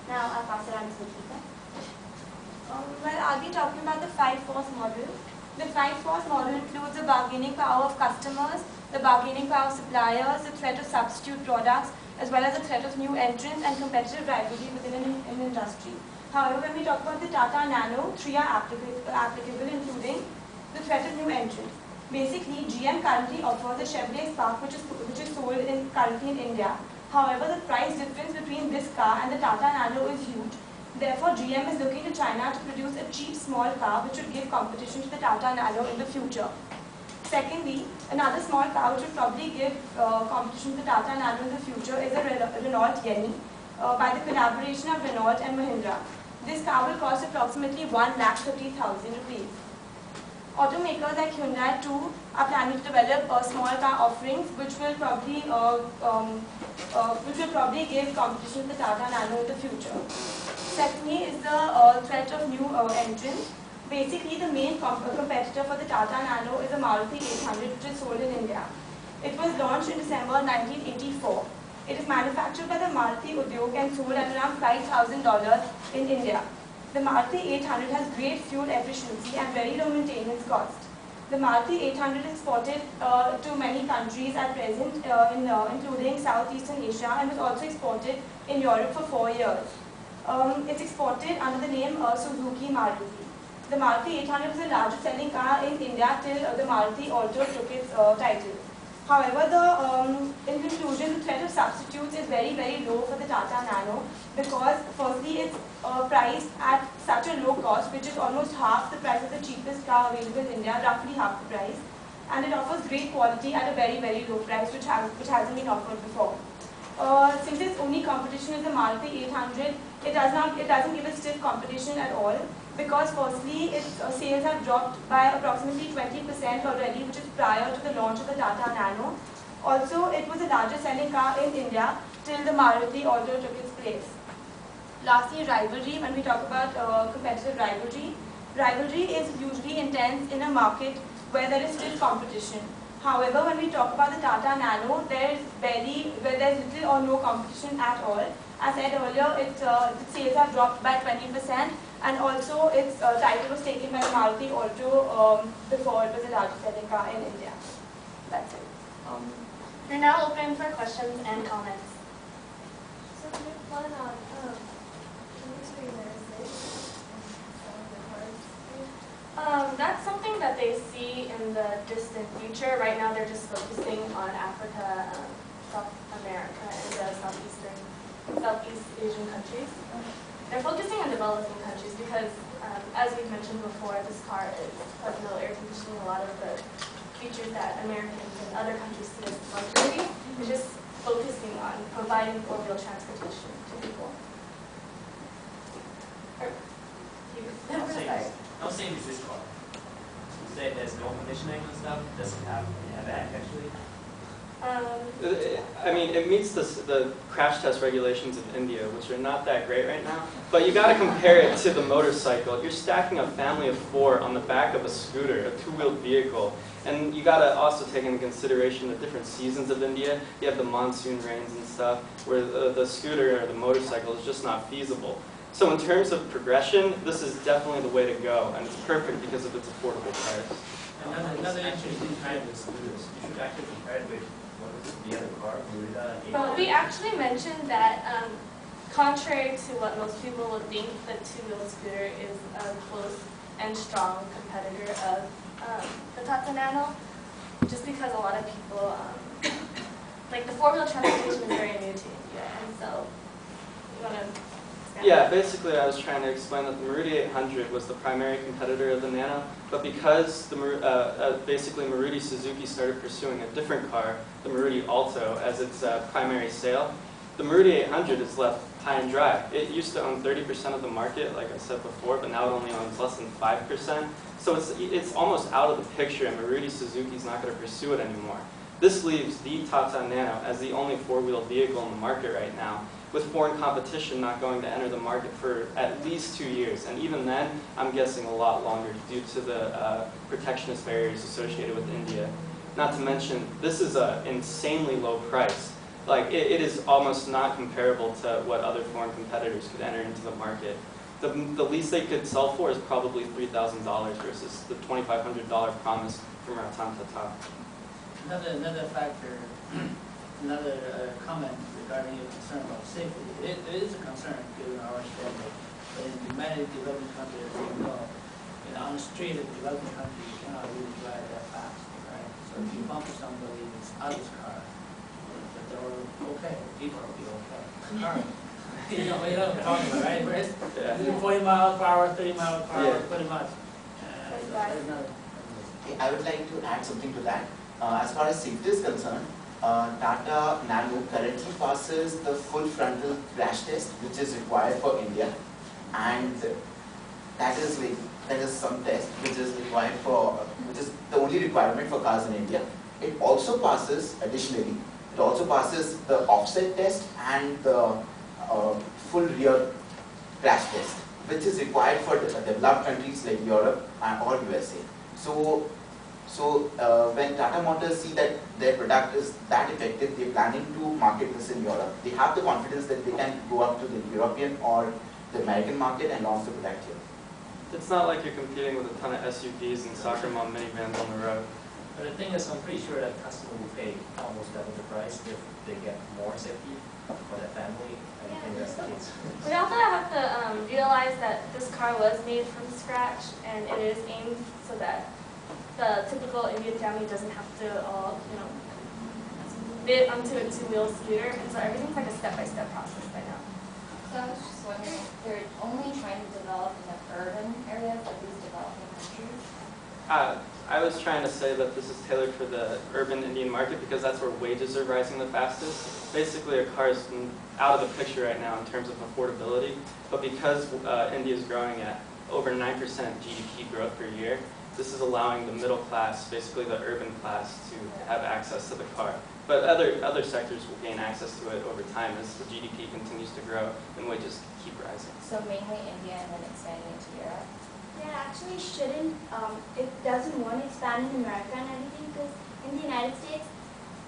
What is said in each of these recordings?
Now I'll pass it on to Nikita. Well, I'll be talking about the 5-force model. The 5-force model includes the bargaining power of customers, the bargaining power of suppliers, the threat of substitute products, as well as the threat of new entrants and competitive rivalry within an industry. However, when we talk about the Tata Nano, 3 are applicable, including the threat of new entrants. Basically, GM currently offers a Chevrolet Spark, which is sold currently in India. However, the price difference between this car and the Tata Nano is huge. Therefore, GM is looking to China to produce a cheap small car which would give competition to the Tata Nano in the future. Secondly, another small car which would probably give competition to the Tata Nano in the future is a Renault Yeni by the collaboration of Renault and Mahindra. This car will cost approximately 1,30,000 rupees. Automakers like Hyundai too are planning to develop small car offerings which will probably give competition to the Tata Nano in the future. Secondly is the threat of new entrants. Basically, the main competitor for the Tata Nano is the Maruti 800, which is sold in India. It was launched in December 1984. It is manufactured by the Maruti Udyog and sold at around $5,000 in India. The Maruti 800 has great fuel efficiency and very low maintenance cost. The Maruti 800 is exported to many countries at present, including Southeastern Asia, and was also exported in Europe for 4 years. It's exported under the name Suzuki Maruti. The Maruti 800 was the largest selling car in India till the Maruti Alto took its title. However, in conclusion, the threat of substitutes is very, very low for the Tata Nano because firstly it's priced at such a low cost, which is almost half the price of the cheapest car available in India, roughly half the price, and it offers great quality at a very, very low price, which hasn't been offered before. Since its only competition is the Maruti 800, it doesn't give a stiff competition at all because firstly its sales have dropped by approximately 20% already, which is prior to the launch of the Tata Nano. Also, it was the largest selling car in India till the Maruti Alto took its place. Lastly, rivalry. When we talk about competitive rivalry, rivalry is usually intense in a market where there is still competition. However, when we talk about the Tata Nano, there's little or no competition at all. As I said earlier, its sales have dropped by 20%, and also its title was taken by the Maruti Alto before it was the largest selling car in India. That's it. We're now open for questions and comments. So can you plan on industry That's something that they see in the distant future. Right now they're just focusing on Africa, South America, and the Southeast Asian countries. They're focusing on developing countries because, as we've mentioned before, this car has no air conditioning. A lot of the features that Americans and other countries see as luxury is just focusing on providing four-wheel transportation to people. How safe is this car? You say there's no conditioning and stuff. Does it have that actually? I mean, it meets the crash test regulations of India, which are not that great right now. But you got to compare it to the motorcycle. You're stacking a family of 4 on the back of a scooter, a 2-wheeled vehicle. And you got to also take into consideration the different seasons of India. You have the monsoon rains and stuff, where the scooter or the motorcycle is just not feasible. So in terms of progression, this is definitely the way to go, and it's perfect because of its affordable price. Another interesting kind of scooters. You should actually compare it with the other car, Well, we actually mentioned that, contrary to what most people would think, the 2-wheel scooter is a close and strong competitor of the Tata Nano, just because a lot of people, like the 4-wheel transportation is very new to India, and so you want to. Yeah, basically I was trying to explain that the Maruti 800 was the primary competitor of the Nano, but because basically Maruti Suzuki started pursuing a different car, the Maruti Alto, as its primary sale, the Maruti 800 is left high and dry. It used to own 30% of the market, like I said before, but now it only owns less than 5%. So it's almost out of the picture, and Maruti Suzuki is not going to pursue it anymore. This leaves the Tata Nano as the only 4-wheel vehicle in the market right now, with foreign competition not going to enter the market for at least 2 years. And even then, I'm guessing a lot longer due to the protectionist barriers associated with India. Not to mention, this is an insanely low price. Like it is almost not comparable to what other foreign competitors could enter into the market. The least they could sell for is probably $3,000 versus the $2,500 promise from Ratan Tata. Another factor, another comment regarding your concern about safety. It is a concern given our standard. But in many developing countries, as you know, on the street of developing countries, you cannot really drive that fast, right? So if you bump somebody in others' car, but they're okay, people will be okay. Car, you know what I'm talking about, right, Chris? Yeah. 40 miles per hour, 30 miles per hour, Yeah. pretty much. I would like to add something to that. As far as safety is concerned, Tata Nano currently passes the full frontal crash test, which is required for India, and that is some test which is required for, which is the only requirement for cars in India. It also passes, additionally, it also passes the offset test and the full rear crash test, which is required for developed countries like Europe or USA. So when Tata Motors see that their product is that effective, they're planning to market this in Europe. They have the confidence that they can go up to the European or the American market and launch the product here. It's not like you're competing with a ton of SUVs and soccer mom minivans on the road. But the thing is, I'm pretty sure that customer will pay almost double the price if they get more safety for their family. I think that's the case. We also have to realize that this car was made from scratch, and it is aimed so that the typical Indian family doesn't have to all, bid onto a two-wheel scooter, and so everything's like a step-by-step process by now. So I was just wondering if they're only trying to develop in the urban areas of these developing countries? I was trying to say that this is tailored for the urban Indian market because that's where wages are rising the fastest. Basically, a car is out of the picture right now in terms of affordability, but because India is growing at over 9% GDP growth per year, this is allowing the middle class, basically the urban class, to have access to the car. But other sectors will gain access to it over time as the GDP continues to grow and wages keep rising. So mainly India and then expanding into Europe? Yeah, actually shouldn't, it doesn't want to expand in America and everything, because in the United States,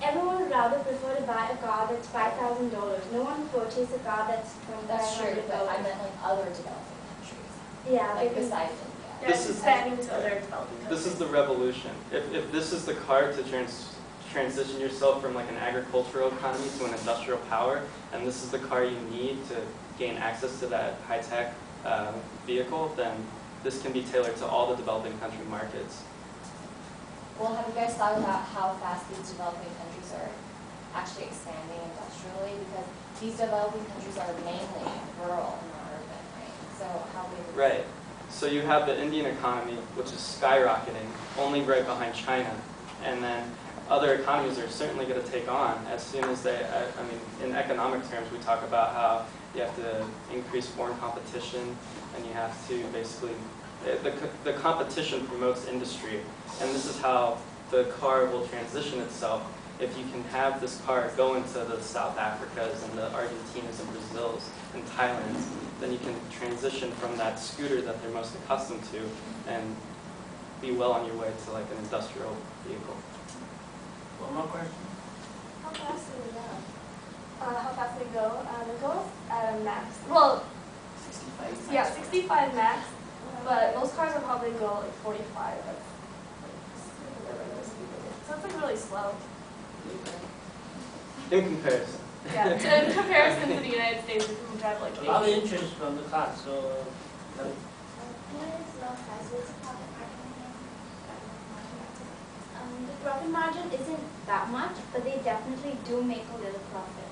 everyone would rather prefer to buy a car that's $5,000. No one would purchase a car that's $2,500. That's true, but I meant like other developing countries. Yeah, Like because besides India. Yeah, This it's is- expanding to other developing countries. This is the revolution. If this is the car to transition yourself from like an agricultural economy to an industrial power, and this is the car you need to gain access to that high-tech vehicle, then this can be tailored to all the developing country markets. Well, have you guys thought about how fast these developing countries are actually expanding industrially? Because these developing countries are mainly rural and not urban, right? So how big is Right. So you have the Indian economy, which is skyrocketing, only right behind China, and then other economies are certainly going to take on as soon as they, I mean, in economic terms, we talk about how you have to increase foreign competition, and you have to basically, the competition promotes industry, and this is how the car will transition itself. If you can have this car go into the South Africas and the Argentinas and Brazils and Thailands, then you can transition from that scooter that they're most accustomed to and be well on your way to like an industrial vehicle. One more question? How fast do we go? How fast they go? They go at a max. Well, 65. yeah, 65 max, but most cars will probably go like 45. So it's like really slow. In comparison. Yeah, in comparison to the United States, we can drive like A lot of 80. interest from the class, so What is low price? What's the profit margin again? The profit margin isn't that much, but they definitely do make a little profit.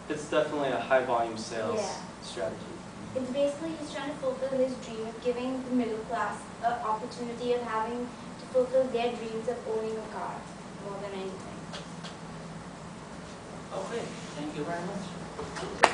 It's definitely a high volume sales Yeah. strategy. It's basically he's trying to fulfill his dream of giving the middle class an opportunity of having to fulfill their dreams of owning a car more than anything. okay, thank you very much.